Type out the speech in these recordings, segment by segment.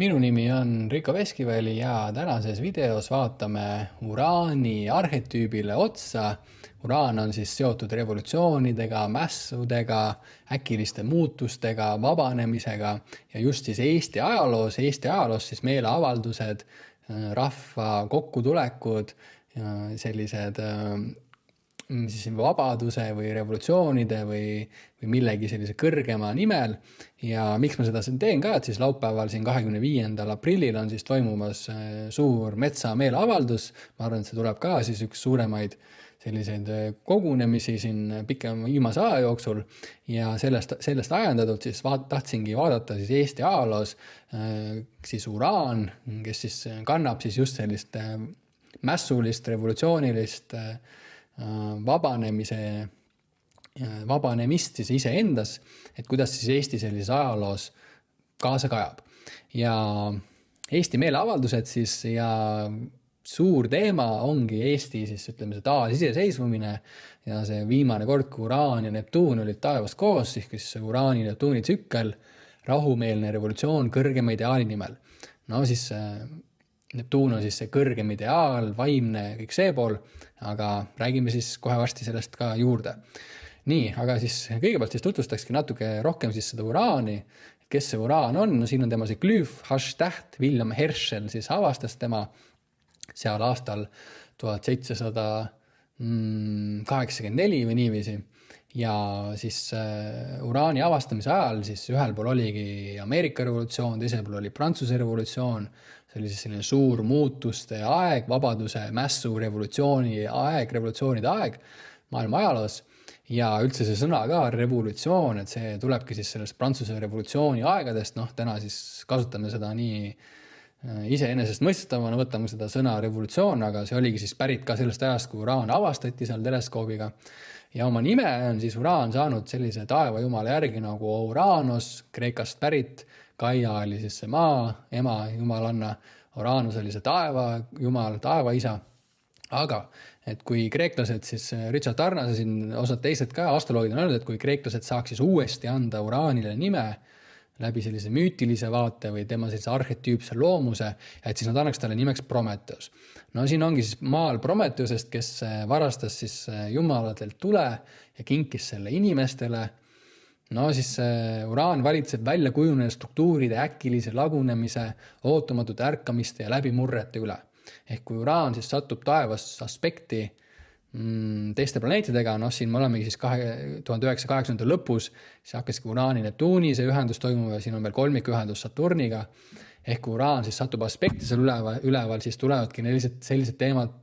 Minu nimi on Rico Veskiväli ja tänases videos vaatame uraani arhetüübile otsa. Uraan on siis seotud revolutsioonidega, mässudega, äkiliste muutustega, vabanemisega ja just siis Eesti ajaloos siis meeleavaldused, rahva kokkutulekud, sellised siis vabaduse või revolutsioonide või millegi sellise kõrgema nimel. Ja miks ma seda siin teen ka, et siis laupäeval siin 25. aprillil on siis toimumas suur metsa meeleavaldus. Ma arvan, et see tuleb ka siis üks suuremaid selliseid kogunemisi siin pikema viimase aja jooksul ja sellest ajendatult siis tahtsingi vaadata siis Eesti ajaloos siis uraan, kes siis kannab siis just sellist mässulist, revolutsioonilist vabanemist siis iseendas, et kuidas siis Eesti sellises ajaloos kaasa kajab. Ja Eesti meeleavaldused siis ja suur teema ongi Eesti siis ütleme see taasiseseisvumine ja see viimane kord, kui Uraan ja Neptuun olid taevas koos, siis Uraani ja Neptuuni tsükkel, rahumeelne revolutsioon kõrgema ideaali nimel. No siis Neptuun on siis see kõrgem ideaal, vaimne, kõik see pool, aga räägime siis kohe varsti sellest ka juurde. Nii, aga siis kõigepealt siis tutvustakski natuke rohkem siis seda uraani, kes see uraan on. No siin on tema see glüüf, hash-täht, William Herschel siis avastas tema seal aastal 1784 või niiviisi. Ja siis uraani avastamise ajal siis ühel pool oligi Ameerika revolutsioon, teisel pool oli Prantsuse revolutsioon, see oli siis selline suur muutuste aeg, vabaduse, mässu, revolutsioonide aeg maailma ajaloos. Ja üldse see sõna ka, revolutsioon, et see tulebki siis sellest Prantsuse revolutsiooni aegadest, täna siis kasutame seda nii iseenesest mõistatavana, võtame seda sõna revolutsioon, aga see oligi siis pärit ka sellest ajast, kui uraan avastati seal teleskoobiga. Ja oma nime on siis uraan saanud sellise taevajumala järgi nagu Uranos, Kreekast pärit, Gaia oli siis see maa, ema jumalanna, Uranus oli see taevajumal, taevaisa. Aga et kui kreeklased siis, Richard Tarnase siin osad teised ka astroloogid on öelnud, et kui kreeklased saaks siis uuesti anda uraanile nime läbi sellise müütilise vaate või tema sellise arhetüüpse loomuse, et siis nad annaks talle nimeks Prometheus. No siin ongi siis maal Prometheusest, kes varastas siis jumalatelt tule ja kinkis selle inimestele. No siis uraan valitseb välja kujunenud struktuuride äkilise lagunemise, ootamatute ärkamiste ja läbimurrete üle. Ehk kui uraan siis satub taevas aspekti teiste planeetidega, siin me olemegi siis 1980 lõpus, siis hakkaski uraani Neptuuni see ühendus toimuma ja siin on veel kolmikühendus Saturniga. Ehk kui uraan siis satub aspekti seal üleval, siis tulevadki sellised teemad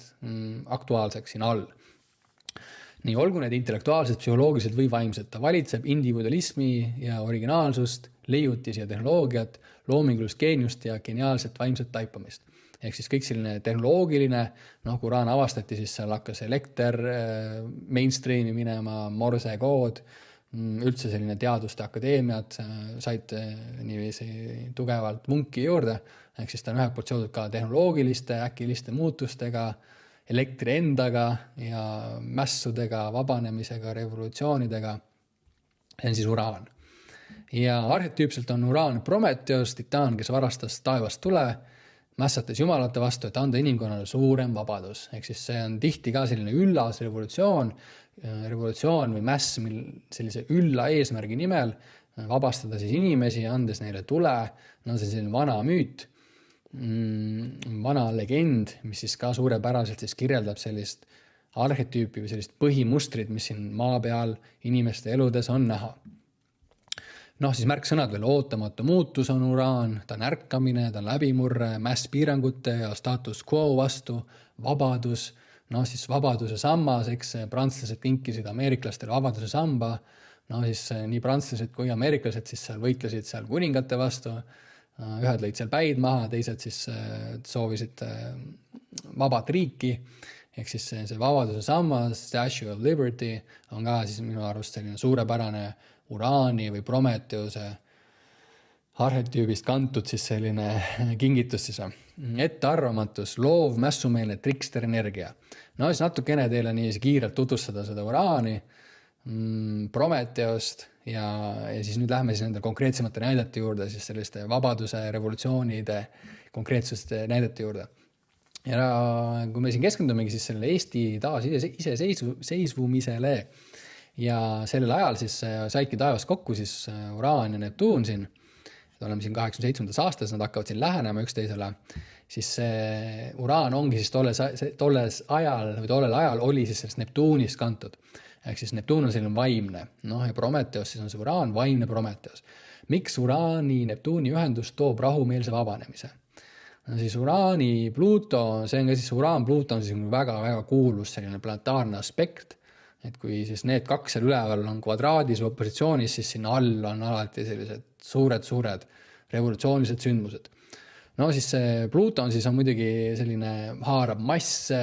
aktuaalseks siin all. Nii olgu need intellektuaalsed, psühholoogilised või vaimsed, ta valitseb individualismi ja originaalsust, leiutisi ja tehnoloogiat, loomingulist geeniust ja geniaalset vaimset taipamist. Ehk siis kõik selline tehnoloogiline, kui uraan avastati, siis seal hakkas elekter mainstreami minema, morse kood, üldse selline teaduste akadeemiad said niiviisi tugevalt vunki juurde. Ehk siis ta on ühelt poolt seotud ka tehnoloogiliste, äkiliste muutustega, elektri endaga ja mässudega, vabanemisega, revolutsioonidega. See on siis uraan. Ja arhetüüpselt on uraan Prometheus, titaan, kes varastas taevast tule, mässates jumalate vastu, et anda inimkonnale suurem vabadus. Ehk siis see on tihti ka selline üllas revolutsioon või mäss sellise ülla eesmärgi nimel vabastada siis inimesi, andes neile tule. No see on selline vana müüt, vana legend, mis siis ka suurepäraselt siis kirjeldab sellist arhetüüpi või sellist põhimustrit, mis siin maa peal inimeste eludes on näha. Siis märksõnad veel ootamatu muutus on uraan, ta on ärkamine, ta on läbimurre, mässpiirangute ja status quo vastu, vabadus, siis vabaduse sammas, eks prantslased kinkisid ameeriklastele vabaduse samba, siis nii prantslased kui ameeriklased siis seal võitlesid seal kuningate vastu, ühed lõid seal päid maha, teised siis soovisid vabat riiki, ehk siis see vabaduse sammas, Statue of Liberty on ka siis minu arust selline suurepärane uraani või Prometheuse arhetüübist kantud siis selline kingitus siis ettearvamatus, loov, mässumeelne trikster energia. Siis natukene teile nii kiirelt tutvustada seda uraani. Prometheost ja siis nüüd lähme siis nende konkreetsemate näidete juurde, siis selliste vabaduse, revolutsioonide konkreetsuste näidete juurde. Ja kui me siin keskendumegi siis sellele Eesti taas iseseisvumisele ja sellel ajal siis saidki taevas kokku siis Uraan ja Neptuun siin, et oleme siin 87. aastas, nad hakkavad siin lähenema üksteisele, siis see Uraan ongi siis tollel ajal oli siis sellest Neptuunist kantud. Ehk siis Neptuun on selline vaimne, ja Prometheus siis on see Uraan, vaimne Prometheus. Miks Uraani Neptuuni ühendus toob rahumeelse vabanemise? No siis Uraani Pluto, see on ka siis Uraan-Pluto on siis väga-väga kuulus selline planetaarne aspekt, et kui siis need kaks seal üleval on kvadraadis või opositsioonis, siis sinna all on alati sellised suured revolutsioonilised sündmused. No siis see Pluton siis on muidugi selline haarab masse,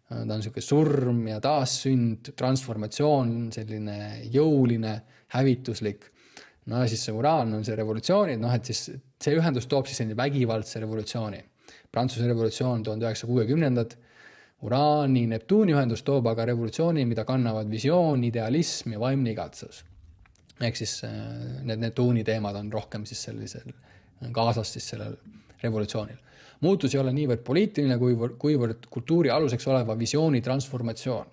ta on selline surm ja taassünd, transformatsioon, selline jõuline, hävituslik. No siis see Uraan on see revolutsioonid, et siis see ühendus toob siis selline vägivaldse revolutsiooni. Prantsuse revolutsioon 1960. Uraani Neptuuni ühendus toob aga revolutsiooni, mida kannavad visioon, idealism ja vaimne igatsus. Ehk siis need Neptuuni teemad on rohkem siis sellisel kaasas siis sellel revolutsioonil. Muutus ei ole niivõrd poliitiline, kuivõrd kultuuri aluseks oleva visiooni transformatsioon.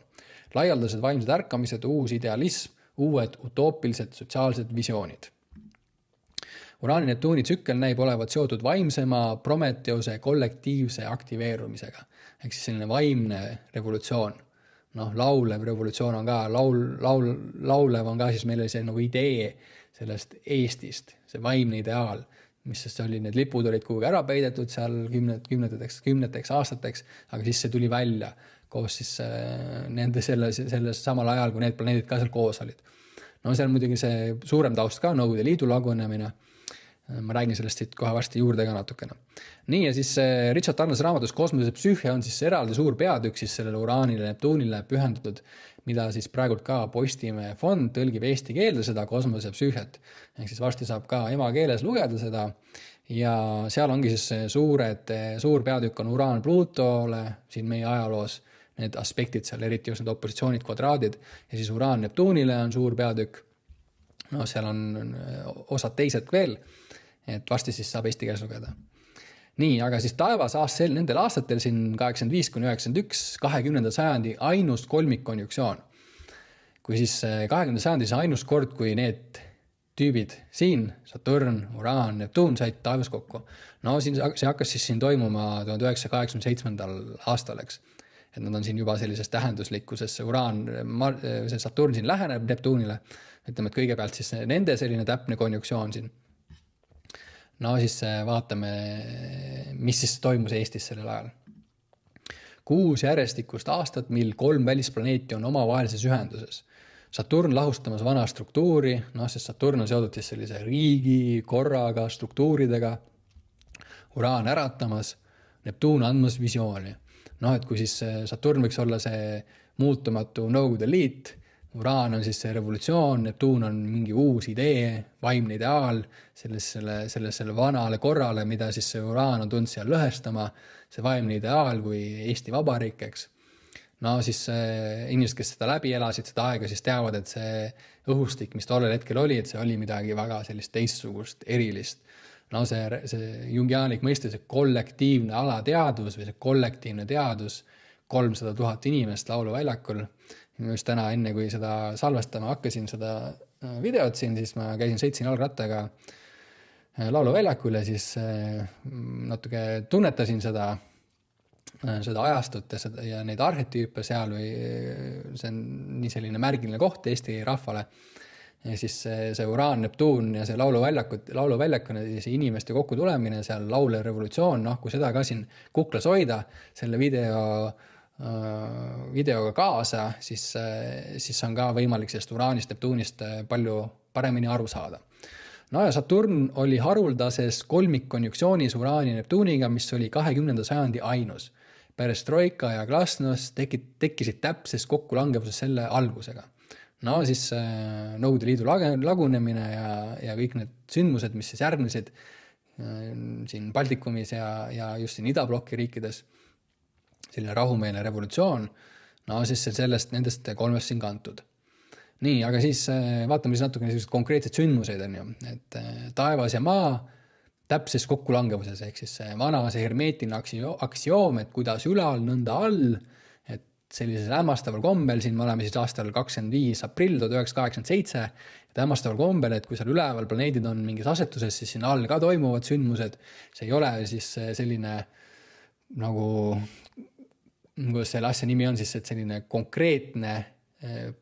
Laialdased vaimsed ärkamised, uus idealism, uued utoopilised sotsiaalsed visioonid. Uraani Neptuuni tsükkel näib olevat seotud vaimsema Prometheuse kollektiivse aktiveerumisega. Ehk siis selline vaimne revolutsioon. Laulev revolutsioon on ka, laulev on ka siis meile see nagu idee sellest Eestist, see vaimne ideaal, mis sest oli, need lipud olid kuhugi ära peidetud seal kümneteks aastateks, aga siis see tuli välja koos siis nende selles samal ajal, kui need planeedid ka seal koos olid. Seal muidugi see suurem taust ka, Nõukogude Liidu lagunemine. Ma räägin sellest siit kohe varsti juurde ka natukene. Nii, ja siis Richard Tarnase raamatus Kosmose psüühia on siis eraldi suur peatükk siis sellele Uraanile, Neptuunile pühendatud, mida siis praegult ka Postimehe fond tõlgib eesti keelde seda Kosmose psüühiat. Ehk siis varsti saab ka emakeeles lugeda seda ja seal ongi siis suur peatükk on Uraan Plutole siin meie ajaloos, need aspektid seal, eriti just need opositsioonid, kvadraadid ja siis Uraan Neptuunile on suur peatükk. Seal on osad teised veel, et varsti siis saab eesti keeles lugeda. Nii, aga siis taevas nendel aastatel siin 85–91, 20. sajandi ainus kolmikkonjunktsioon. Kui siis 20. sajandi see ainus kord, kui need tüübid siin, Saturn, Uraan, Neptuun said taevas kokku. See hakkas siis siin toimuma 1987. aastal, eks. Et nad on siin juba sellises tähenduslikkuses, see Saturn siin läheneb Neptuunile, ütleme, et kõigepealt siis nende selline täpne konjunktsioon siin. Siis vaatame, mis siis toimus Eestis sellel ajal. 6 järjestikust aastat, mil 3 välisplaneeti on omavahelises ühenduses. Saturn lahustamas vana struktuuri, sest Saturn on seotud siis sellise riigi, korraga, struktuuridega. Uraan äratamas, Neptuun andmas visiooni. Et kui siis Saturn võiks olla see muutumatu Nõukogude Liit, Uraan on siis see revolutsioon, Neptuun on mingi uus idee, vaimne ideaal sellele vanale korrale, mida siis see Uraan on tulnud seal lõhestama, see vaimne ideaal kui Eesti Vabariik, eks. Siis inimesed, kes seda läbi elasid, seda aega, siis teavad, et see õhustik, mis tollel hetkel oli, et see oli midagi väga sellist teistsugust, erilist. See jungiaanlik mõiste, see kollektiivne alateadvus või see kollektiivne teadus, 300 000 inimest lauluväljakul. Just täna, enne kui seda salvestama hakkasin, seda videot siin, siis ma sõitsin jalgrattaga lauluväljakul ja siis natuke tunnetasin seda ajastut ja neid arhetüüpe seal või see on nii selline märgiline koht Eesti rahvale. Ja siis see Uraan, Neptuun ja see lauluväljakune ja see inimeste kokku tulemine, seal laulev revolutsioon, kui seda ka siin kuklas hoida, selle videoga kaasa, siis on ka võimalik sellest Uraanist, Neptuunist palju paremini aru saada. Ja Saturn oli haruldases kolmikkonjuktsioonis Uraani ja Neptuuniga, mis oli 20. sajandi ainus. Perestroika ja glasnost tekkisid täpses kokkulangevuses selle algusega. Siis Nõukogude Liidu lagunemine ja kõik need sündmused, mis siis järgnesid siin Baltikumis ja just siin Idablokki riikides, selline rahumeelne revolutsioon, siis nendest 3 siin kantud. Nii, aga siis vaatame siis natuke sellised konkreetsed sündmuseid, on ju, et taevas ja maa täpses kokkulangevuses, ehk siis see hermeetiline aktsioom, et kuidas ülal, nõnda all, et sellisel hämmastaval kombel, siin me oleme siis aastal 25. aprill 1987, et hämmastaval kombel, et kui seal üleval planeedid on mingis asetuses, siis siin all ka toimuvad sündmused, see ei ole siis selline nagu, kuidas selle asja nimi on siis, et selline konkreetne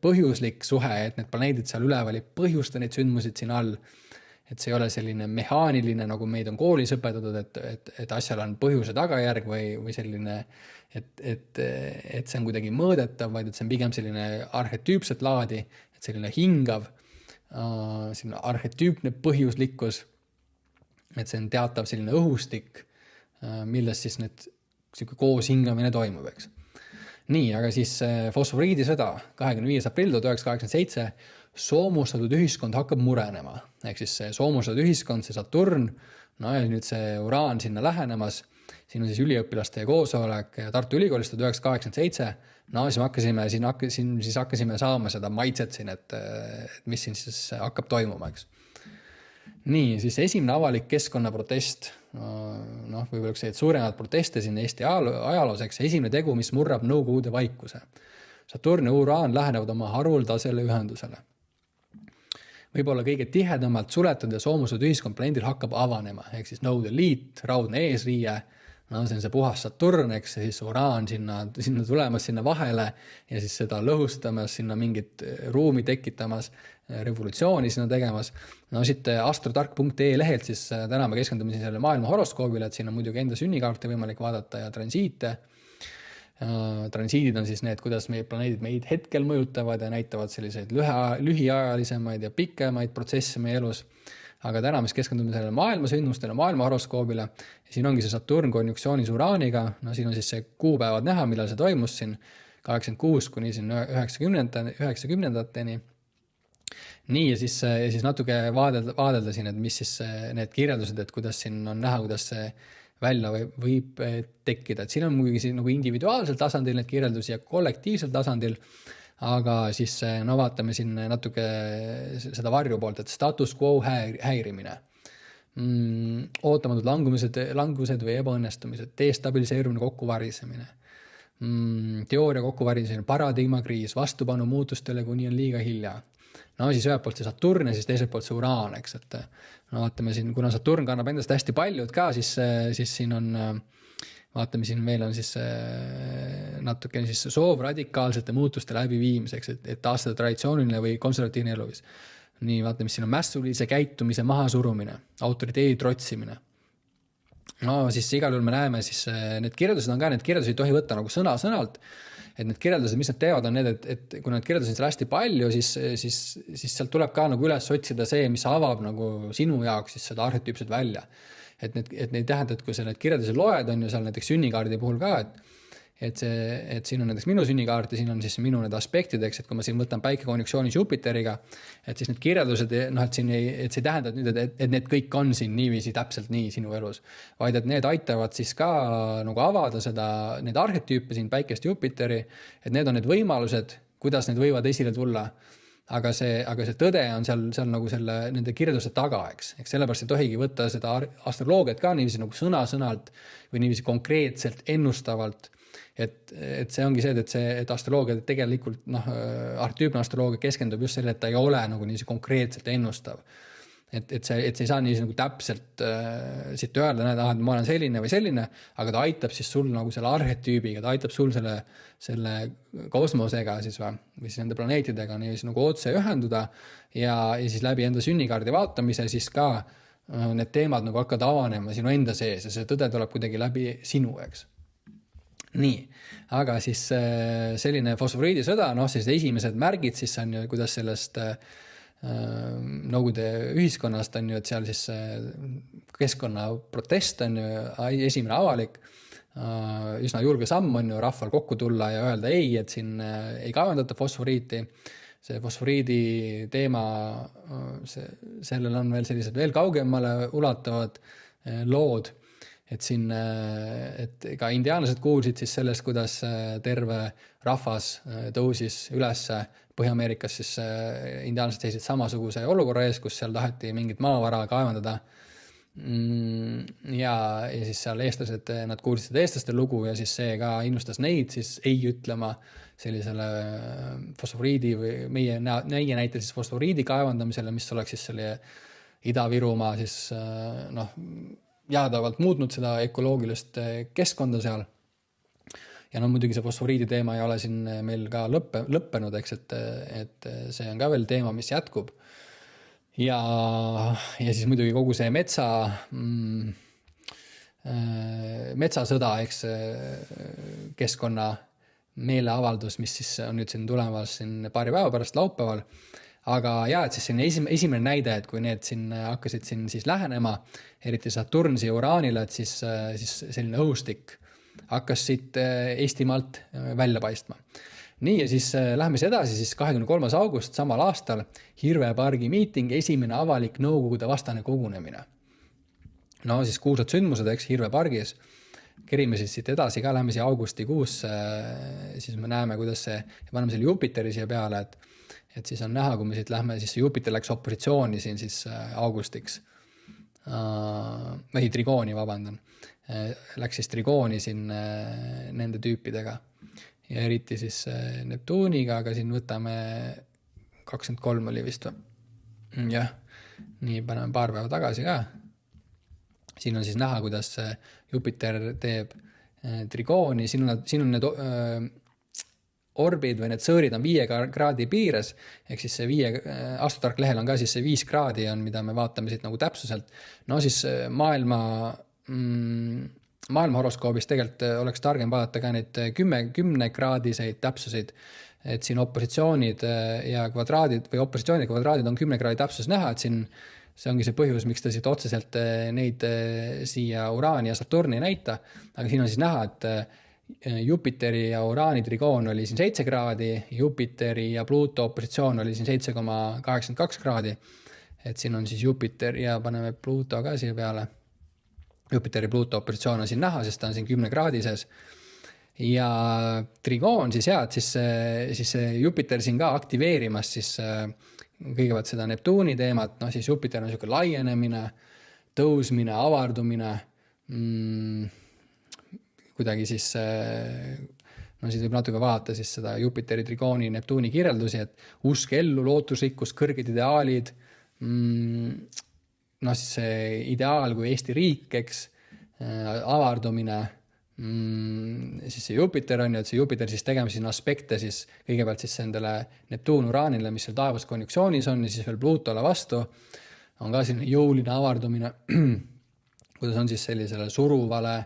põhjuslik suhe, et need planeedid seal üleval ei põhjusta neid sündmusid siin all, et see ei ole selline mehaaniline, nagu meid on koolis õpetatud, et asjal on põhjuse tagajärg või selline, et see on kuidagi mõõdetav, vaid et see on pigem selline arhetüüpset laadi, et selline hingav, selline arhetüüpne põhjuslikkus, et see on teatav selline õhustik, milles siis need koos hingamine toimub, eks. Nii, aga siis fosforiidisõda 25. aprill 1987 soomustatud ühiskond hakkab murenema. Ehk siis see soomustatud ühiskond, see Saturn, no ja nüüd see Uraan sinna lähenemas, siin on siis üliõpilaste koosolek Tartu Ülikoolist 1987, no siis hakkasime saama seda maitset siin, et mis siin siis hakkab toimuma, eks. Nii, siis esimene avalik keskkonnaprotest, noh, võib-olla üks suuremad proteste siin Eesti ajaloos, eks esimene tegu, mis murrab Nõukogude vaikuse. Saturn ja Uraan lähenevad oma haruldasele ühendusele. Võib-olla kõige tihedamalt suletud ja soomustatud ühiskond planeedil hakkab avanema, ehk siis Nõukogude Liit, raudne eesriie, no see on see puhas Saturn, eks siis Uraan sinna tulemas sinna vahele ja siis seda lõhustamas, sinna mingit ruumi tekitamas, revolutsiooni sinna tegemas. No siit astrotark.ee lehelt siis täna me keskendume selle maailma horoskoobile, et siin on muidugi enda sünnikaarte võimalik vaadata ja transiite. Transiidid on siis need, kuidas meie planeedid meid hetkel mõjutavad ja näitavad selliseid lühiajalisemaid ja pikemaid protsesse meie elus. Aga täna me keskendume sellele maailma sündmustele, maailma horoskoobile. Ja siin ongi see Saturn konjunksioonis Uraaniga. No siin on siis see kuupäevad näha, millal see toimus siin 86 kuni siin 90-ndateni. Nii, ja siis natuke vaadelda siin, et mis siis need kirjeldused, et kuidas siin on näha, kuidas see välja võib tekkida. Et siin on muidugi nagu individuaalsel tasandil need kirjeldusi ja kollektiivsel tasandil, aga siis no vaatame siin natuke seda varju poolt, et status quo häirimine, ootamatud langused või ebaõnnestumised, destabiliseerumine, kokkuvarisemine, teooria kokkuvarisemine, paradigmakriis, vastupanu muutustele, kuni on liiga hilja. No siis ühelt poolt see Saturn ja siis teiselt poolt see Uraan, eks, et no vaatame siin, kuna Saturn kannab endast hästi paljud ka, siis siin on, vaatame siin meil on siis natuke siis soov radikaalsete muutuste läbiviimiseks, et taastada traditsiooniline või konservatiivne eluviis. Nii, vaatame, siin on mässulise käitumise mahasurumine, autoriteedi trotsimine. No siis igal juhul me näeme siis need kirjeldused on ka, need kirjeldused ei tohi võtta nagu sõnalt, et need kirjeldused, mis nad teevad, on need, et kui nad kirjeldusid seal hästi palju, siis sealt tuleb ka nagu üles otsida see, mis avab nagu sinu jaoks siis seda arhetüüpset välja. Et neid tähendab, et kui sa need kirjeldusi loed, on ju seal näiteks sünnikaardi puhul ka, et siin on näiteks minu sünnikaart ja siin on siis minu need aspektideks, et kui ma siin võtan päike konjunksioonis Jupiteriga, et siis need kirjeldused, noh, et see ei tähenda nüüd, et need kõik on siin niiviisi täpselt nii sinu elus, vaid et need aitavad siis ka nagu avada need arhetüüpe siin päikest Jupiteri, et need on need võimalused, kuidas need võivad esile tulla. Aga see tõde on seal nagu nende kirjelduste taga, eks sellepärast ei tohigi võtta seda astroloogiat ka niiviisi nagu sõna-sõnalt või niiviisi konkreetselt ennustavalt, et see ongi see, et astroloogia tegelikult, arhetüüpne astroloogia keskendub just sellele, et ta ei ole nagu niiviisi konkreetselt ennustav. Et see ei saa nii nagu täpselt siit öelda, et ma olen selline või selline, aga ta aitab siis sul nagu selle arhetüübiga, ta aitab sul selle kosmosega siis või siis nende planeetidega nii nagu otse ühenduda ja siis läbi enda sünnikaardi vaatamise siis ka need teemad nagu hakkavad avanema sinu enda sees ja see tõde tuleb kuidagi läbi sinu, eks. Nii, aga siis selline fosforiidisõda, siis esimesed märgid siis on ju, kuidas sellest Nõukogude ühiskonnast on ju, et seal siis keskkonnaprotest on ju esimene avalik, üsna julge samm on ju rahval kokku tulla ja öelda ei, et siin ei kaevandata fosforiiti. See fosforiidi teema, sellel on veel sellised veel kaugemale ulatuvad lood et siin, et ka indiaanlased kuulsid siis sellest, kuidas terve rahvas tõusis ülesse Põhja-Ameerikas, siis indiaanlased seisid samasuguse olukorra ees, kus seal taheti mingit maavara kaevandada. Ja siis seal eestlased, nad kuulsid seda eestlaste lugu ja siis see ka innustas neid siis ei ütlema sellisele fosforiidi või meie näitel siis fosforiidi kaevandamisele, mis oleks siis selle Ida-Virumaa siis jäädavalt muutnud seda ökoloogilist keskkonda seal. Ja muidugi see fosforiidi teema ei ole siin meil ka lõppenud, eks, et see on ka veel teema, mis jätkub. Ja siis muidugi kogu see metsasõda, eks, keskkonna meeleavaldus, mis siis on nüüd siin tulemas siin paari päeva pärast laupäeval. Aga et siis esimene näide, et kui need siin hakkasid siin siis lähenema, eriti Saturnsi ja Uraanile, et siis selline õhustik hakkas siit Eestimaalt välja paistma. Nii, ja siis läheme edasi, siis 23. august samal aastal Hirvepargi miiting, esimene avalik nõukogude vastane kogunemine. No siis kuulsad sündmused, eks, Hirvepargis. Kerime siis siit edasi ka, läheme siia augustikuusse, siis me näeme, kuidas see, paneme selle Jupiteri siia peale, et siis on näha, kui me siit lähme, siis Jupiter läks opositsiooni siin siis augustiks. Või trigooni, vabandan. Läks siis trigooni siin nende tüüpidega. Ja eriti siis Neptuuniga, aga siin võtame 23 oli vist või? Jah, nii paneme paar päeva tagasi ka. Siin on siis näha, kuidas Jupiter teeb trigooni. Siin on need orbid või need sõõrid on 5 kraadi piires, ehk siis see 5 astrotark lehel on ka siis see 5 kraadi on, mida me vaatame siit nagu täpsuselt. No siis maailma horoskoobis tegelikult oleks targem vaadata ka neid 10 kraadiseid täpsuseid, et siin opositsioonid ja kvadraadid või opositsioonid ja kvadraadid on 10 kraadi täpsus näha, et siin see ongi see põhjus, miks ta siit otseselt neid siia Uraani ja Saturni ei näita, aga siin on siis näha, et Jupiteri ja Uraani trigoon oli siin 7 kraadi, Jupiteri ja Pluuto opositsioon oli siin 7,82 kraadi, et siin on siis Jupiter ja paneme Pluuto ka siia peale. Jupiteri Pluuto opositsioon on siin näha, sest ta on siin 10 kraadi sees. Ja trigoon siis et siis Jupiter siin ka aktiveerimas siis kõigepealt seda Neptuuni teemat, siis Jupiter on selline laienemine, tõusmine, avardumine, kuidagi siis, siis võib natuke vaadata siis seda Jupiteri, trigooni, Neptuuni kirjeldusi, et usk ellu, lootusrikkus, kõrged ideaalid, siis see ideaal kui Eesti riik, eks, avardumine, siis see Jupiter on et see Jupiter siis tegema siin aspekte siis kõigepealt siis endale Neptuun Uraanile, mis seal taevas konjuktsioonis on ja siis veel Pluutole vastu on ka selline jõuline avardumine, kuidas on siis sellisele suruvale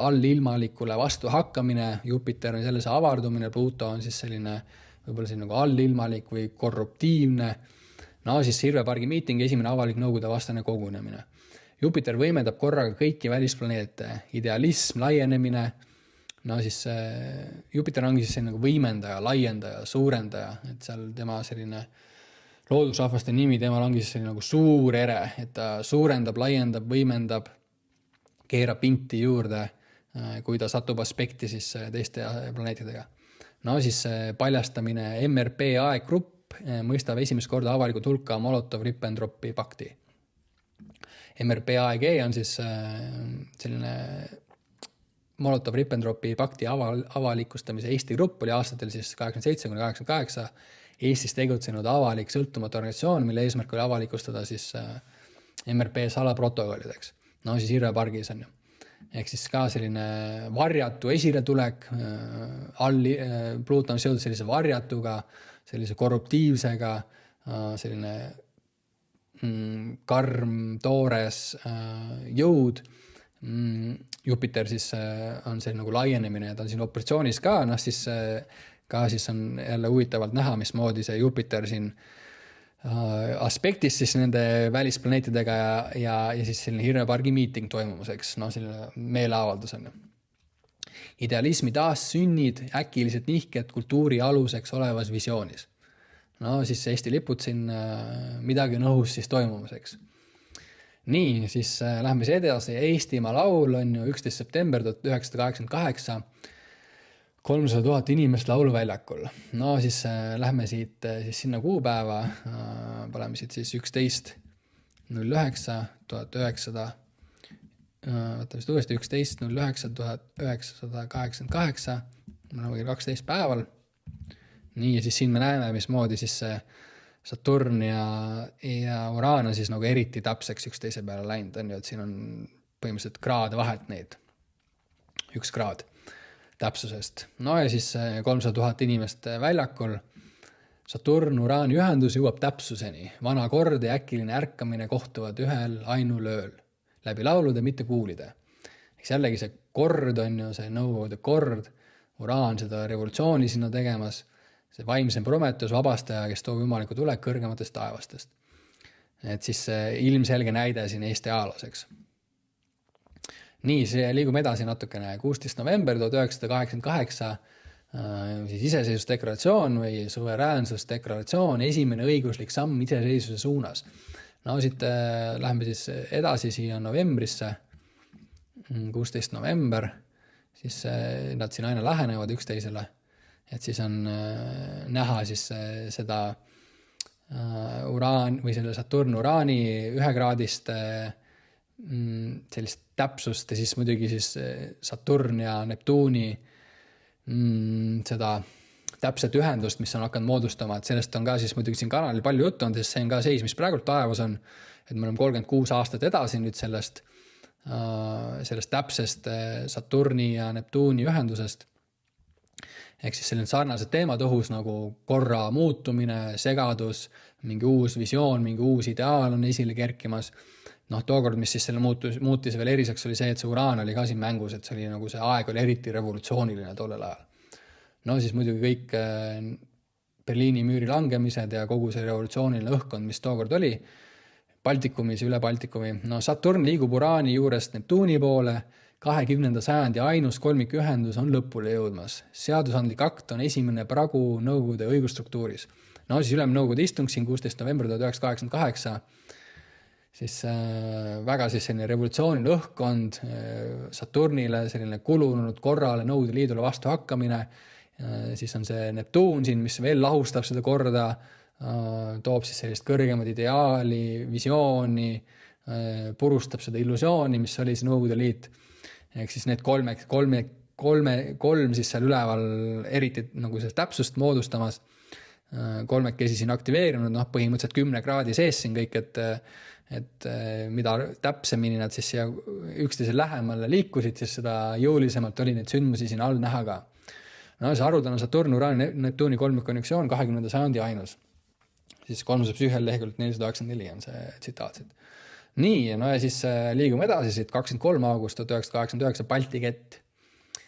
allilmalikule vastu hakkamine, Jupiter on sellise avardumine, Pluuto on siis selline võib-olla siin nagu allilmalik või korruptiivne, siis Hirvepargi miiting, esimene avalik nõukogude vastane kogunemine. Jupiter võimendab korraga kõiki välisplaneete, idealism, laienemine, siis Jupiter ongi siis nagu võimendaja, laiendaja, suurendaja, et seal tema selline loodusrahvaste nimi, temal ongi siis selline nagu suur ere, et ta suurendab, laiendab, võimendab, keerab pinti juurde, kui ta satub aspekti siis teiste planeetidega. Siis paljastamine MRP aeggrupp mõistab esimest korda avalikult hulka Molotov-Ribbentropi pakti. MRP-AEG on siis selline Molotov-Ribbentropi pakti avalikustamise Eesti grupp oli aastatel siis 87–88 Eestis tegutsenud avalik sõltumatu organisatsioon, mille eesmärk oli avalikustada siis MRP salaprotokollideks. Siis Hirvepargis on ju. Ehk siis ka selline varjatu esiletulek, Pluuto on seotud sellise varjatuga, sellise korruptiivsega, selline karm, toores jõud. Jupiter siis on selline nagu laienemine ja ta on siin operatsioonis ka, siis on jälle huvitavalt näha, mismoodi see Jupiter siin aspektis siis nende välisplaneetidega ja siis selline Hirvepargi miiting toimumuseks, selline meeleavaldus on. Idealismi taas sünnid, äkilised nihked kultuuri aluseks olevas visioonis. Siis Eesti lipud siin midagi on õhus siis toimumuseks. Nii, siis lähme siis edasi. Eestimaa laul on ju 11. september 1988. 300 000 inimest lauluväljakul. No siis lähme siit siis sinna kuupäeva. Paneme siit siis 11.09.1900. Võtame siit uuesti 11.09.1988. Me oleme kell 12 päeval. Nii, ja siis siin me näeme, mismoodi siis see Saturn ja Uraan on siis nagu eriti täpseks üksteise peale läinud, on ju, et siin on põhimõtteliselt kraad vahet neid. 1 kraad täpsusest. No ja siis 300 000 inimest väljakul. Saturn, Uraani ühendus jõuab täpsuseni. Vana kord ja äkiline ärkamine kohtuvad ühel ainul ööl. Läbi laulude, mitte kuulide. Eks jällegi see kord on ju, see nõukogude kord. Uraan seda revolutsiooni sinna tegemas. See vaimsem Prometheus, vabastaja, kes toob jumaliku tule kõrgematest taevastest. Et siis ilmselge näide siin Eesti ajalooseks. Nii, see liigume edasi natukene. 16. november 1988, siis iseseisvusdeklaratsioon või suveräänsusdeklaratsioon, esimene õiguslik samm iseseisvuse suunas. No siit läheme siis edasi siia novembrisse, 16. november, siis nad siin aina lähenevad üksteisele. Et siis on näha siis seda uraan või selle Saturn-Uraani 1-kraadist sellist täpsust ja siis muidugi siis Saturn ja Neptuuni seda täpset ühendust, mis on hakanud moodustama, et sellest on ka siis muidugi siin kanalil palju juttu on, sest see on ka seis, mis praegult taevas on, et me oleme 36 aastat edasi nüüd sellest täpsest Saturni ja Neptuuni ühendusest. Ehk siis selline sarnased teemad õhus nagu korra muutumine, segadus, mingi uus visioon, mingi uus ideaal on esile kerkimas. Noh, tookord, mis siis selle muutis veel eriseks, oli see, et see Uraan oli ka siin mängus, et see oli nagu see aeg oli eriti revolutsiooniline tollel ajal. No siis muidugi kõik Berliini müüri langemised ja kogu see revolutsiooniline õhkkond, mis tookord oli, Baltikumis, üle Baltikumi. No Saturn liigub Uraani juurest Neptuuni poole, 20. sajandi ainus kolmikühendus on lõpule jõudmas. Seadusandlik akt on esimene pragu nõukogude õigusstruktuuris. No siis ülemnõukogude istung siin 16. november 1988, siis väga siis selline revolutsiooniline õhkkond, Saturnile selline kulunud korrale Nõukogude Liidule vastu hakkamine, siis on see Neptuun siin, mis veel lahustab seda korda, toob siis sellist kõrgemat ideaali, visiooni, purustab seda illusiooni, mis oli see Nõukogude Liit. Ehk siis need kolm siis seal üleval eriti nagu see täpsust moodustamas, kolmekesi siin aktiveerinud, noh põhimõtteliselt 10 kraadi sees siin kõik, et mida täpsemini nad siis siia üksteise lähemale liikusid, siis seda jõulisemalt oli neid sündmusi siin all näha ka. No see haruldane Saturn, Uraani, Neptuuni kolmikkonjunktsioon 20. sajandi ainus. Siis 301 leheküljelt 484 on see tsitaatsid. Nii, no ja siis liigume edasi siit 23. august 1989 Balti kett.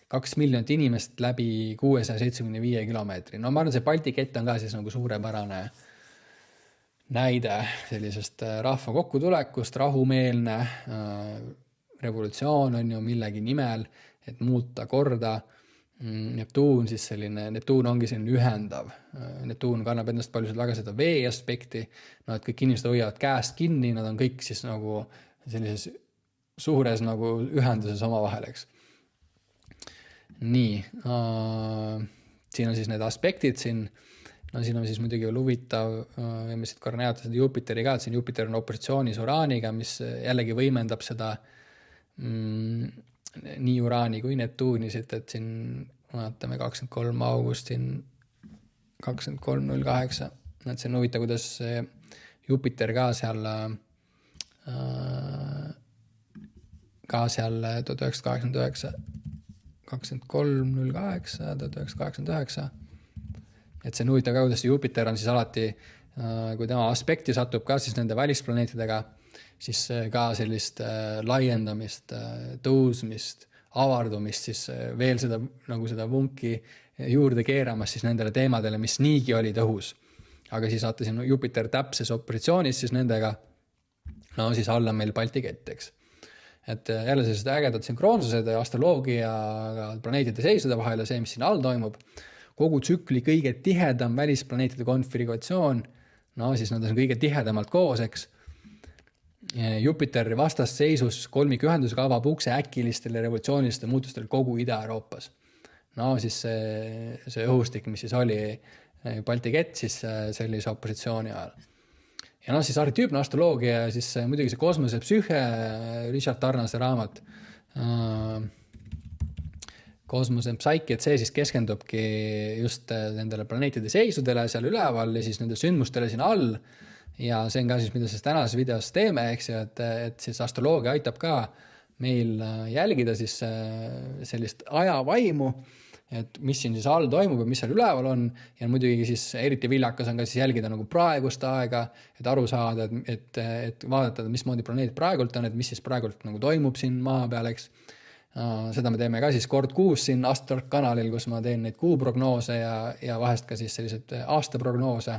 2 miljonit inimest läbi 675 kilomeetri. No ma arvan, see Balti kett on ka siis nagu suurepärane näide sellisest rahva kokkutulekust, rahumeelne revolutsioon on ju millegi nimel, et muuta korda. Neptuun siis selline, Neptuun ongi selline ühendav. Neptuun kannab endast palju väga seda vee aspekti, no et kõik inimesed hoiavad käest kinni, nad on kõik siis nagu sellises suures nagu ühenduses omavahel, eks. Nii, siin on siis need aspektid siin, no siin on siis muidugi veel huvitav, võime siit korra näidata seda Jupiteri ka, et siin Jupiter on opositsioonis Uraaniga, mis jällegi võimendab seda nii Uraani kui Neptuuni siit, et siin vaatame 23. august siin 23.08, et see on huvitav, kuidas Jupiter ka seal 1989 23.08 1989, et see on huvitav ka, kuidas Jupiter on siis alati, kui tema aspekti satub ka siis nende välisplaneetidega, siis ka sellist laiendamist, tõusmist, avardumist, siis veel seda, nagu seda vunki juurde keeramas siis nendele teemadele, mis niigi olid õhus. Aga siis vaata siin Jupiter täpses operatsioonis siis nendega, no siis alla meil Balti kett, eks. Et jälle sellised ägedad sünkroonsused astroloogia planeetide seisude vahel ja see, mis siin all toimub, kogu tsükli kõige tihedam välisplaneetide konfiguratsioon, no siis nad on kõige tihedamalt koos, eks. Jupiter vastasseisus kolmikühendusega avab ukse äkilistele revolutsioonilistele muutustele kogu Ida-Euroopas. No siis see õhustik, mis siis oli Balti kett, siis sellise opositsiooni ajal. Ja no siis arhetüüpne astroloogia ja siis muidugi see kosmose psüühe, Richard Tarnase raamat, kosmose psyche, et see siis keskendubki just nendele planeetide seisudele seal üleval ja siis nende sündmustele siin all. Ja see on ka siis, mida siis tänases videos teeme, eks ju, et siis astroloogia aitab ka meil jälgida siis sellist ajavaimu, et mis siin siis all toimub ja mis seal üleval on. Ja muidugi siis eriti viljakas on ka siis jälgida nagu praegust aega, et aru saada, et vaadata, mismoodi planeet praegult on, et mis siis praegult nagu toimub siin maa peal, eks. Seda me teeme ka siis kord kuus siin Astrolog kanalil, kus ma teen neid kuuprognoose ja vahest ka siis sellised aastaprognoose.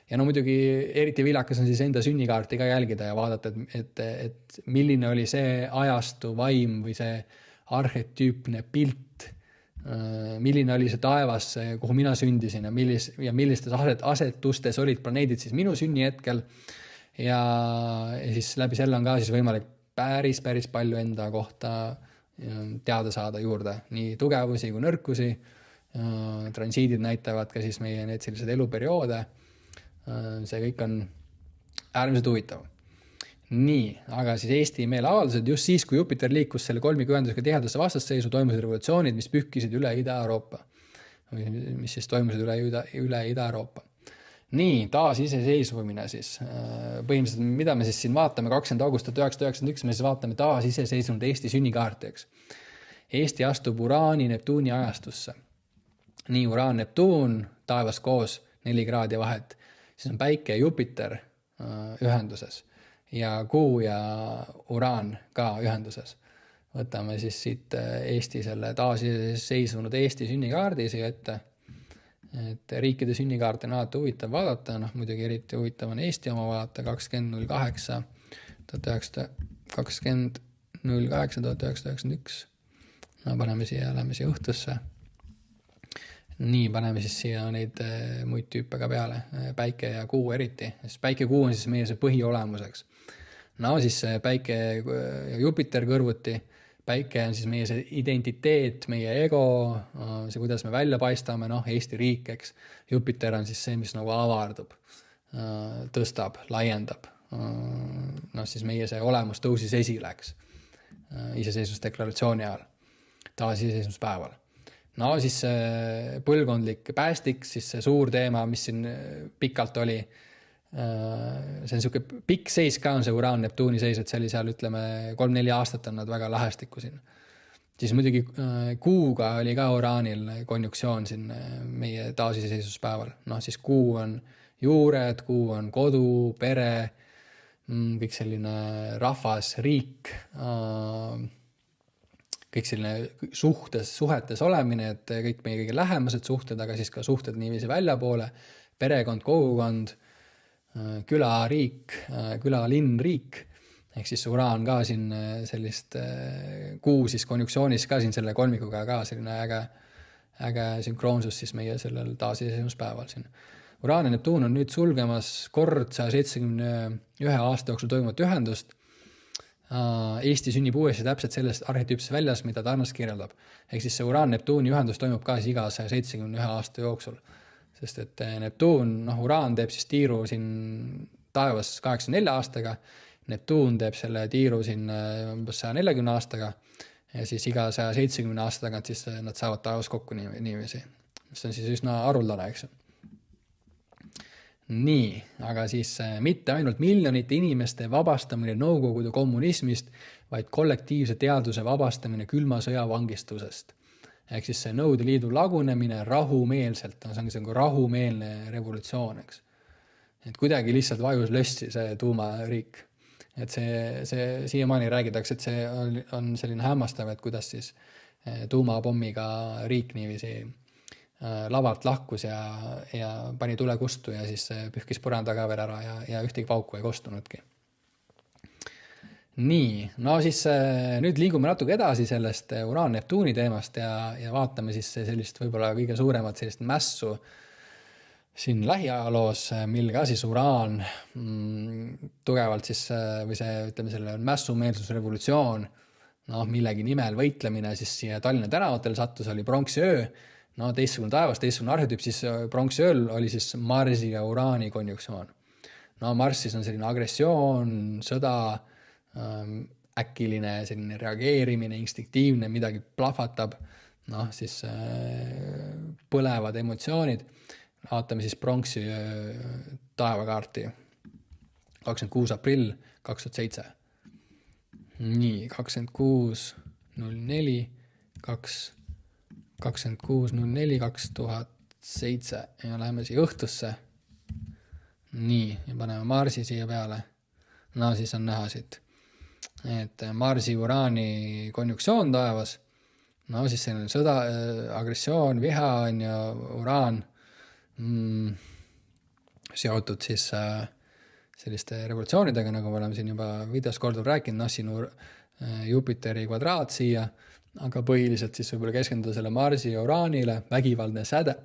Ja no muidugi eriti viljakas on siis enda sünnikaarti ka jälgida ja vaadata, et milline oli see ajastu vaim või see arhetüüpne pilt, milline oli see taevas, kuhu mina sündisin ja millistes asetustes olid planeedid siis minu sünnihetkel. Ja siis läbi selle on ka siis võimalik päris palju enda kohta teada saada juurde, nii tugevusi kui nõrkusi. Transiidid näitavad ka siis meie need sellised eluperioode. See kõik on äärmiselt huvitav. Nii, aga siis Eesti meeleavaldused just siis, kui Jupiter liikus selle kolmikühendusega tihedasse vastasseisu, toimusid revolutsioonid, mis pühkisid üle Ida-Euroopa. Mis siis toimusid üle Ida-Euroopa. Nii, taasiseseisvumine siis. Põhimõtteliselt, mida me siis siin vaatame 20. august 1991, me siis vaatame taasiseseisvunud Eesti sünnikaartiks. Eesti astub Uraani Neptuuni ajastusse. Nii, Uraan Neptuun, taevas koos 4 kraadi vahet. Siis on Päike ja Jupiter ühenduses ja Kuu ja Uraan ka ühenduses. Võtame siis siit Eesti selle taasiseseisvunud Eesti sünnikaardi siia ette. Et riikide sünnikaarte on alati huvitav vaadata, muidugi eriti huvitav on Eesti oma vaadata 2008, 1991. Paneme siia, lähme siia õhtusse. Nii, paneme siis siia neid muid tüüpe ka peale, Päike ja Kuu eriti. Päike ja Kuu on siis meie see põhiolemuseks. No siis Päike ja Jupiter kõrvuti. Päike on siis meie see identiteet, meie ego, see kuidas me välja paistame, Eesti riik, eks. Jupiter on siis see, mis nagu avardub, tõstab, laiendab. Siis meie see olemus tõusis esile, eks. Iseseisvusdeklaratsiooni ajal, taasiseseisvuspäeval. No siis põlvkondlik päästik, siis see suur teema, mis siin pikalt oli, see on siuke pikk seis ka on see Uraan Neptuuni seis, et see oli seal ütleme 3-4 aastat on nad väga lähestikku siin. Siis muidugi Kuuga oli ka Uraanil konjunktsioon siin meie taasiseseisvuspäeval. Siis Kuu on juured, Kuu on kodu, pere, kõik selline rahvas, riik, kõik selline suhetes olemine, et kõik meie kõige lähemased suhted, aga siis ka suhted niiviisi väljapoole, perekond, kogukond, küla, riik, küla, linn, riik, ehk siis Uraan ka siin sellist Kuu siis konjunksioonis ka siin selle kolmikuga ka selline äge sünkroonsus siis meie sellel taasiseseisvumispäeval siin. Uraan ja Neptuun on nüüd sulgemas kord 171 aasta jooksul toimuvat ühendust. Eesti sünnib uuesti täpselt sellest arhetüüpses väljas, mida Tarnas kirjeldab. Ehk siis see Uraan-Neptuuni ühendus toimub ka siis iga 171 aasta jooksul. Sest et Neptuun, Uraan teeb siis tiiru siin taevas 84 aastaga, Neptuun teeb selle tiiru siin 140 aastaga ja siis iga 170 aasta tagant siis nad saavad taevas kokku niiviisi. See on siis üsna haruldane, eks. Nii, aga siis mitte ainult miljonite inimeste vabastamine Nõukogude kommunismist, vaid kollektiivse teaduse vabastamine külma sõja vangistusest. Ehk siis see Nõukogude Liidu lagunemine rahumeelselt, see on nagu rahumeelne revolutsioon, eks. Et kuidagi lihtsalt vajus lössi see tuumariik. Et see siiamaani räägitakse, et see on selline hämmastav, et kuidas siis tuumapommiga riik niiviisi lavalt lahkus ja pani tule kustu ja siis pühkis põranda ka veel ära ja ühtegi pauku ei kostunudki. Nii, siis nüüd liigume natuke edasi sellest Uraan-Neptuuni teemast ja vaatame siis sellist võib-olla kõige suuremat sellist mässu siin lähiajaloos, mil ka siis uraan tugevalt siis, või see, ütleme, selle mässumeelsusrevolutsioon, millegi nimel võitlemine siis siia Tallinna tänavatel sattus, oli pronksiöö, teistsugune taevas, teistsugune arhetüüp, siis pronksiööl oli siis Marsi ja uraani konjunktsioon. Mars siis on selline agressioon, sõda, äkiline selline reageerimine, instinktiivne, midagi plahvatab, siis põlevad emotsioonid. Vaatame siis pronksi taevakaarti 26. aprill 2007. Nii, 26.04 2007 ja läheme siia õhtusse. Nii, ja paneme Marsi siia peale. Siis on näha siit, et Marsi uraani konjunktsioon taevas. Siis selline sõda, agressioon, viha on ja uraan seotud siis selliste revolutsioonidega, nagu me oleme siin juba videos korduvalt rääkinud, siin Jupiteri kvadraat siia, aga põhiliselt siis võib-olla keskenduda selle Marsi ja uraanile, vägivaldne säde.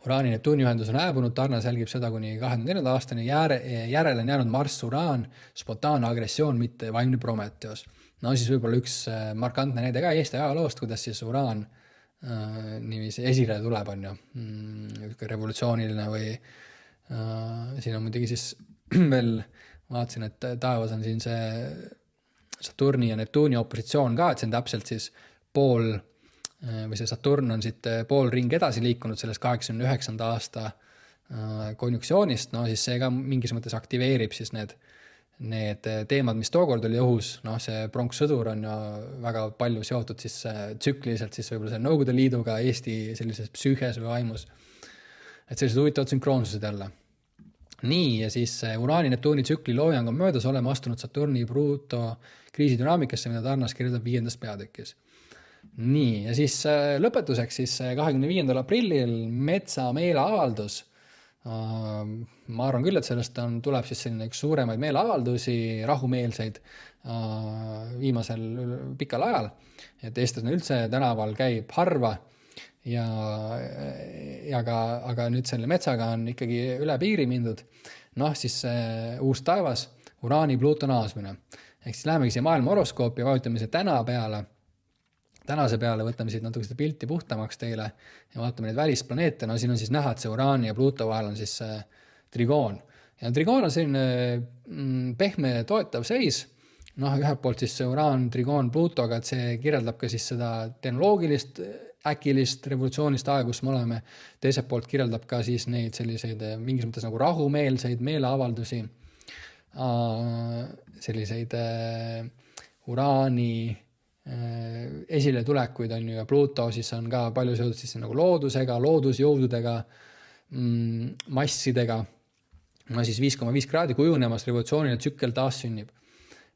Uraani Neptuuni ühendus on hääbunud, tarne selgib seda kuni 2024. aastani, järele on jäänud Marss, uraan, spontaanne agressioon, mitte vaimne Prometheus. Siis võib-olla üks markantne näide ka Eesti ajaloost, kuidas siis uraan niiviisi esile tuleb, on ju, revolutsiooniline või siin on muidugi siis veel, vaatasin, et taevas on siin see Saturni ja Neptuuni opositsioon ka, et see on täpselt siis pool, või see Saturn on siit pool ring edasi liikunud sellest 89. aasta konjunktsioonist, siis see ka mingis mõttes aktiveerib siis need teemad, mis tookord oli õhus, see pronkssõdur on ju väga palju seotud siis tsükliliselt siis võib-olla selle Nõukogude Liiduga Eesti sellises psüühes või vaimus. Et sellised huvitavad sünkroonsused jälle. Nii, ja siis uraani Neptuuni tsükli loojang on möödas, oleme astunud Saturni Pluto kriisidünaamikasse, mida Tarnas kirjeldab 5. peatükis. Nii, ja siis lõpetuseks siis 25. aprillil Metsa meeleavaldus. Ma arvan küll, et sellest tuleb siis selline üks suuremaid meeleavaldusi, rahumeelseid viimasel pikal ajal, et eestlasena üldse tänaval käib harva aga nüüd selle metsaga on ikkagi üle piiri mindud, siis uus taevas, uraani Pluto naasmine. Ehk siis lähemegi siia maailma horoskoopi ja vajutame see tänase peale, võtame siit natuke seda pilti puhtamaks teile ja vaatame neid välisplaneete. Siin on siis näha, et see uraani ja Pluto vahel on siis trigoon. Ja trigoon on selline pehme toetav seis. Ühelt poolt siis see uraan, trigoon, Plutoga, et see kirjeldab ka siis seda tehnoloogilist, äkilist revolutsioonist aega, kus me oleme. Teiselt poolt kirjeldab ka siis neid selliseid mingis mõttes nagu rahumeelseid meeleavaldusi, selliseid uraani esiletulekuid on ju, ja Pluto siis on ka palju seotud siis nagu loodusega, loodusjõududega, massidega. Siis 5,5 kraadi kujunemas revolutsiooniline tsükkel taas sünnib.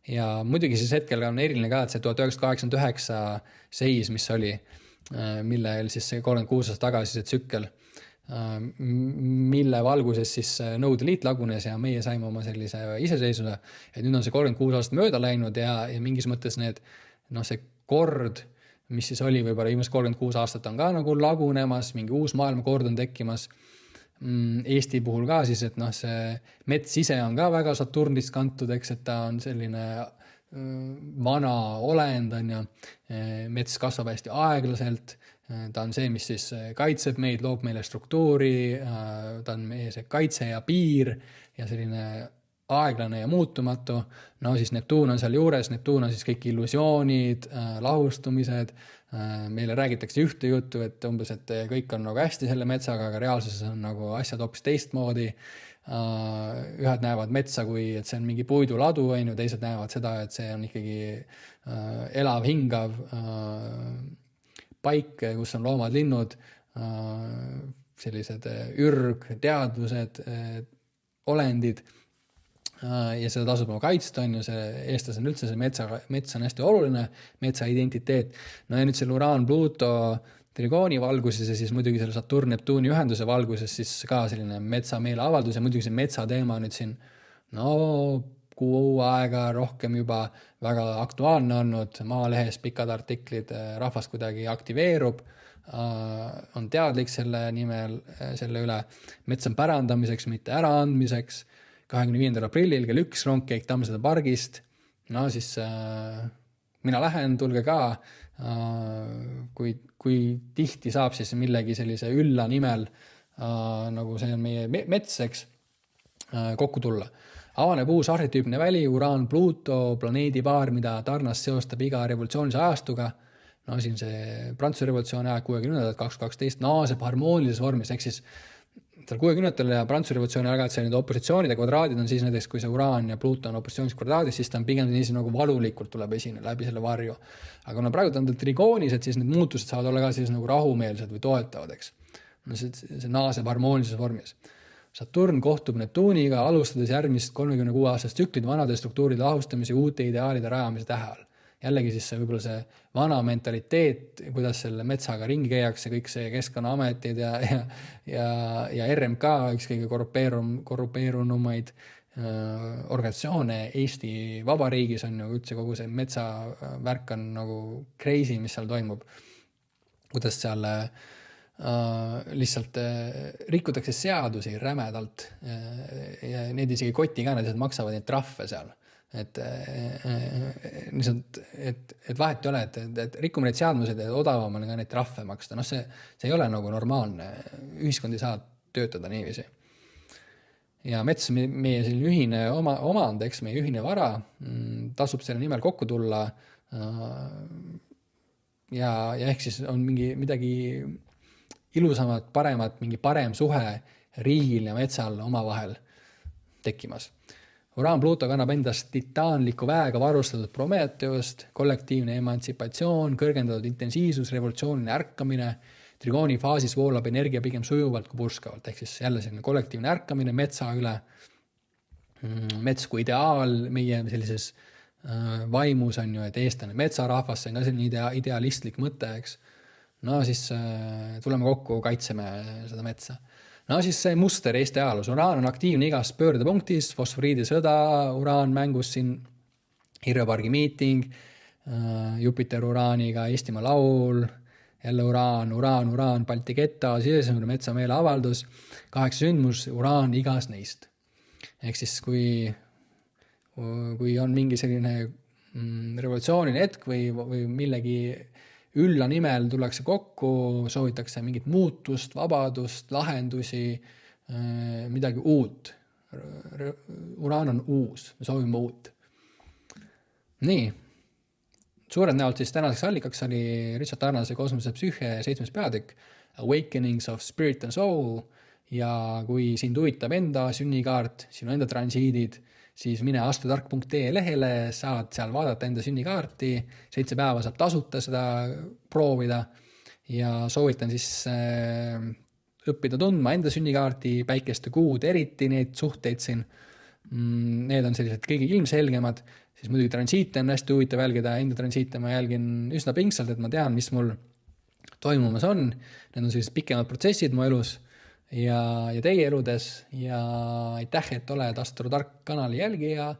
Ja muidugi siis hetkel on eriline ka, et see 1989 seis, mis oli, millel siis see 36 aastat tagasi see tsükkel, mille valguses siis Nõukogude Liit lagunes ja meie saime oma sellise iseseisvuse, et nüüd on see 36 aastat mööda läinud ja mingis mõttes see kord, mis siis oli võib-olla viimased 36 aastat on ka nagu lagunemas, mingi uus maailmakord on tekkimas. Eesti puhul ka siis, et see mets ise on ka väga Saturnist kantud, eks, et ta on selline vana olend, on ju. Mets kasvab hästi aeglaselt, ta on see, mis siis kaitseb meid, loob meile struktuuri, ta on meie see kaitse ja piir ja selline aeglane ja muutumatu. Siis Neptuun on seal juures, Neptuun on siis kõik illusioonid, lahustumised, meile räägitakse ühte juttu, et umbes, et kõik on nagu hästi selle metsaga, aga reaalsuses on nagu asjad hoopis teistmoodi. Ühed näevad metsa kui, et see on mingi puiduladu, teised näevad seda, et see on ikkagi elav, hingav paik, kus on loomad, linnud, sellised ürg, teadvused, olendid. Ja seda tasub kaitsta, on ju, see eestlas on üldse see mets on hästi oluline, metsa identiteet. Ja nüüd selle uraan, Pluto, trigooni valguses ja siis muidugi selle Saturn, Neptuuni ühenduse valguses siis ka selline metsa meeleavaldus ja muidugi see metsa teema nüüd siin kuu aega rohkem juba väga aktuaalne olnud, Maalehes pikad artiklid, rahvas kuidagi aktiveerub, on teadlik selle üle. Mets on pärandamiseks, mitte äraandmiseks. 25. aprillil kell 1 rongkäik Tammsaare pargist. No siis mina lähen, tulge ka. Kui tihti saab siis millegi sellise ülla nimel, nagu see on meie mets, eks, kokku tulla. Avaneb uus arhetüüpne väli, Uraan, Pluto, planeedipaar, mida Tarnas seostab iga revolutsioonilise ajastuga. No siin see Prantsuse revolutsiooni aeg 60. 2012 naaseb harmoonilises vormis, ehk siis 60. ja Prantsuse revolutsiooni aeg, et see nüüd opositsioonide kvadraadid on siis näiteks, kui see Uraan ja Pluto on opositsioonis kvadraadis, siis ta on pigem niiviisi nagu valulikult tuleb esine läbi selle varju. Aga kuna praegu ta on trigoonised, siis need muutused saavad olla ka siis nagu rahumeelsed või toetavad, eks. No see naaseb harmoonilises vormis. Saturn kohtub Neptuuniga, alustades järgmist 36 aastast tsüklid vanade struktuuride lahustamise ja uute ideaalide rajamise tähe all. Jällegi siis võib-olla see vana mentaliteet, kuidas selle metsaga ringi käiakse, kõik see Keskkonnaametid ja RMK, üks kõige korrupeerunumaid organisatsioone Eesti Vabariigis on ju üldse kogu see metsavärk on nagu crazy, mis seal toimub. Kuidas seal lihtsalt rikutakse seadusi rämedalt ja need isegi koti ka, need maksavad neid trahve seal. Et vahet ei ole, et rikkume neid seadmused ja odavam on ka neid trahve maksta. No see ei ole nagu normaalne. Ühiskond ei saa töötada niiviisi. Ja mets meie selline ühine omand, eks meie ühine vara, tasub selle nimel kokku tulla ja ehk siis on midagi ilusamat, paremat, mingi parem suhe riigil ja metsal omavahel tekkimas. Uraan Pluto kannab endast titaanliku väega varustatud Prometheust, kollektiivne emantsipatsioon, kõrgendatud intensiivsus, revolutsiooniline ärkamine, trigooni faasis voolab energia pigem sujuvalt kui purskavalt, ehk siis jälle selline kollektiivne ärkamine metsa üle, mets kui ideaal meie sellises vaimus on ju, et eestlane metsarahvas, see on ka selline idealistlik mõte, eks. No siis tuleme kokku, kaitseme seda metsa. No siis see muster Eesti ajaloos. Uraan on aktiivne igas pöördepunktis, fosforiidi sõda, Uraan mängus siin Hirvepargi miiting, Jupiter Uraaniga Eestimaa laul, jälle Uraan, Balti ketta, sisesemine metsa meeleavaldus, 8 sündmus, Uraan igas neist. Ehk siis kui on mingi selline revolutsiooniline hetk või millegi ülla nimel tullakse kokku, soovitakse mingit muutust, vabadust, lahendusi, midagi uut. Uraan on uus, me soovime uut. Nii, suured näolt siis tänaseks allikaks oli Richard Tarnase kosmose psüühe 7. peatükk Awakenings of Spirit and Soul ja kui sind huvitab enda sünnikaart, sinu enda transiidid, siis mine astutark.ee lehele, saad seal vaadata enda sünnikaarti, 7 päeva saab tasuta seda proovida ja soovitan siis õppida tundma enda sünnikaarti, päikeste kuud, eriti neid suhteid siin. Need on sellised kõige ilmselgemad, siis muidugi transiite on hästi huvitav jälgida, enda transiite ma jälgin üsna pingsalt, et ma tean, mis mul toimumas on. Need on sellised pikemad protsessid mu elus ja teie eludes ja aitäh, et oled Astro Tark kanali jälgija.